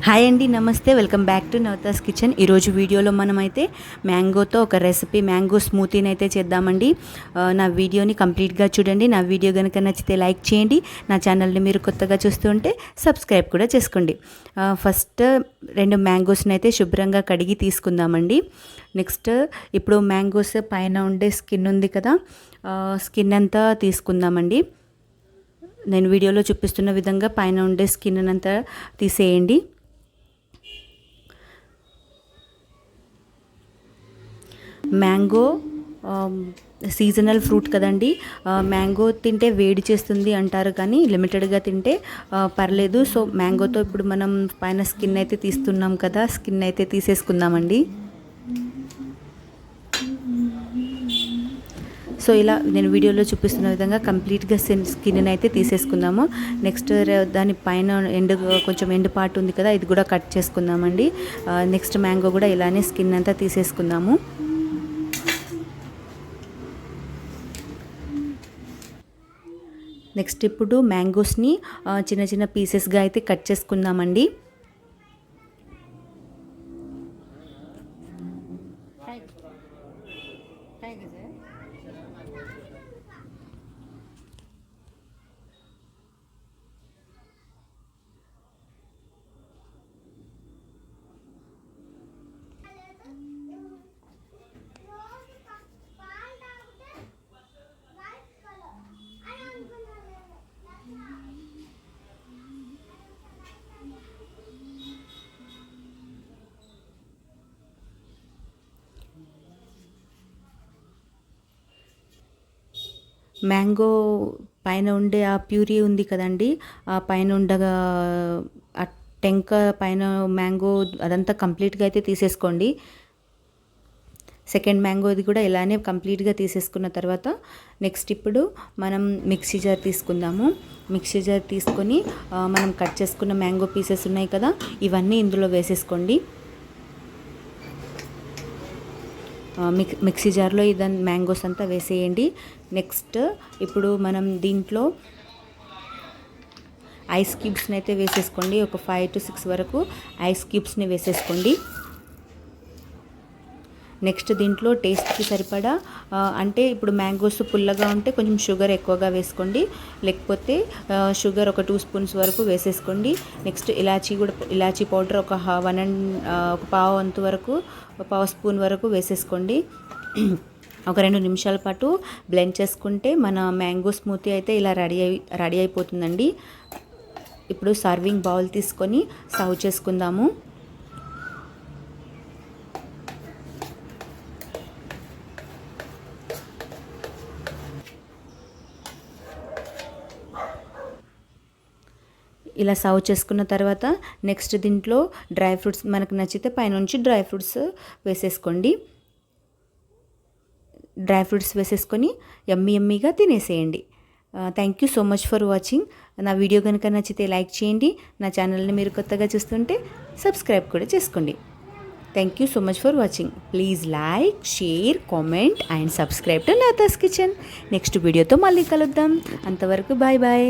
Hi అండి, నమస్తే. Welcome back to Navata's kitchen. ఈరోజు వీడియోలో మనమైతే మ్యాంగోతో ఒక రెసిపీ మ్యాంగో స్మూతీని అయితే చేద్దామండి. నా వీడియోని కంప్లీట్గా చూడండి. నా వీడియో కనుక నచ్చితే లైక్ చేయండి. నా ఛానల్ని మీరు కొత్తగా చూస్తుంటే సబ్స్క్రైబ్ కూడా చేసుకోండి. ఫస్ట్ 2 మ్యాంగోస్ని అయితే శుభ్రంగా కడిగి తీసుకుందామండి. నెక్స్ట్ ఇప్పుడు మ్యాంగోస్ పైన ఉండే స్కిన్ ఉంది కదా, స్కిన్ అంతా తీసుకుందామండి. నేను వీడియోలో చూపిస్తున్న విధంగా పైన ఉండే స్కిన్ అంతా తీసేయండి. మ్యాంగో సీజనల్ ఫ్రూట్ కదండి. మ్యాంగో తింటే వేడి చేస్తుంది అంటారు, కానీ లిమిటెడ్గా తింటే పర్లేదు. సో మ్యాంగోతో ఇప్పుడు మనం పైన స్కిన్ అయితే తీస్తున్నాం కదా, స్కిన్ అయితే తీసేసుకుందామండి. సో ఇలా నేను వీడియోలో చూపిస్తున్న విధంగా కంప్లీట్గా స్కిన్ అయితే తీసేసుకుందాము. నెక్స్ట్ దాని పైన కొంచెం ఎండు పార్ట్ ఉంది కదా, ఇది కూడా కట్ చేసుకుందామండి. నెక్స్ట్ మ్యాంగో కూడా ఇలానే స్కిన్ అంతా తీసేసుకుందాము. నెక్స్ట్ ఇప్పుడు మ్యాంగోస్ని చిన్న చిన్న పీసెస్గా అయితే కట్ చేసుకుందామండి. మ్యాంగో పైన ఉండే ఆ ప్యూరీ ఉంది కదండి, ఆ పైన ఉండగా ఆ టెంక పైన మ్యాంగో అదంతా కంప్లీట్గా అయితే తీసేసుకోండి. సెకండ్ మ్యాంగోది కూడా ఇలానే కంప్లీట్గా తీసేసుకున్న తర్వాత నెక్స్ట్ ఇప్పుడు మనం మిక్సీ జార్ తీసుకుందాము. మిక్సీ జార్ తీసుకొని మనం కట్ చేసుకున్న మ్యాంగో పీసెస్ ఉన్నాయి కదా, ఇవన్నీ ఇందులో వేసేసుకోండి. మిక్సీ జార్లో ఇదని మ్యాంగోస్ అంతా వేసేయండి. నెక్స్ట్ ఇప్పుడు మనం దీంట్లో ఐస్ క్యూబ్స్ని అయితే వేసేసుకోండి. ఒక 5 to 6 వరకు ఐస్ క్యూబ్స్ని వేసేసుకోండి. నెక్స్ట్ దీంట్లో టేస్ట్కి సరిపడా, అంటే ఇప్పుడు మ్యాంగోస్ పుల్లగా ఉంటే కొంచెం షుగర్ ఎక్కువగా వేసుకోండి, లేకపోతే షుగర్ ఒక 2 స్పూన్స్ వరకు వేసేసుకోండి. నెక్స్ట్ ఇలాచీ పౌడర్ ఒక పావు వంతు వరకు, పావు స్పూన్ వరకు వేసేసుకోండి. ఒక 2 నిమిషాల పాటు బ్లెండ్ చేసుకుంటే మన మ్యాంగో స్మూతీ అయితే ఇలా రెడీ అయిపోతుందండి. ఇప్పుడు సర్వింగ్ బౌల్ తీసుకొని సర్వ్ చేసుకుందాము. ఇలా సర్వ్ చేసుకున్న తర్వాత నెక్స్ట్ దీంట్లో డ్రై ఫ్రూట్స్ మనకు నచ్చితే పైనుంచి డ్రై ఫ్రూట్స్ వేసేసుకోండి. డ్రై ఫ్రూట్స్ వేసేసుకొని యమ్మీగా తినేసేయండి. Thank you so much for watching. నా వీడియో కనుక నచ్చితే లైక్ చేయండి. నా ఛానల్ని మీరు కొత్తగా చూస్తుంటే సబ్స్క్రైబ్ కూడా చేసుకోండి. Thank you so much for watching. Please like, share, comment and subscribe to Navata's kitchen. Next వీడియోతో మళ్ళీ కలుద్దాం. అంతవరకు బాయ్ బాయ్.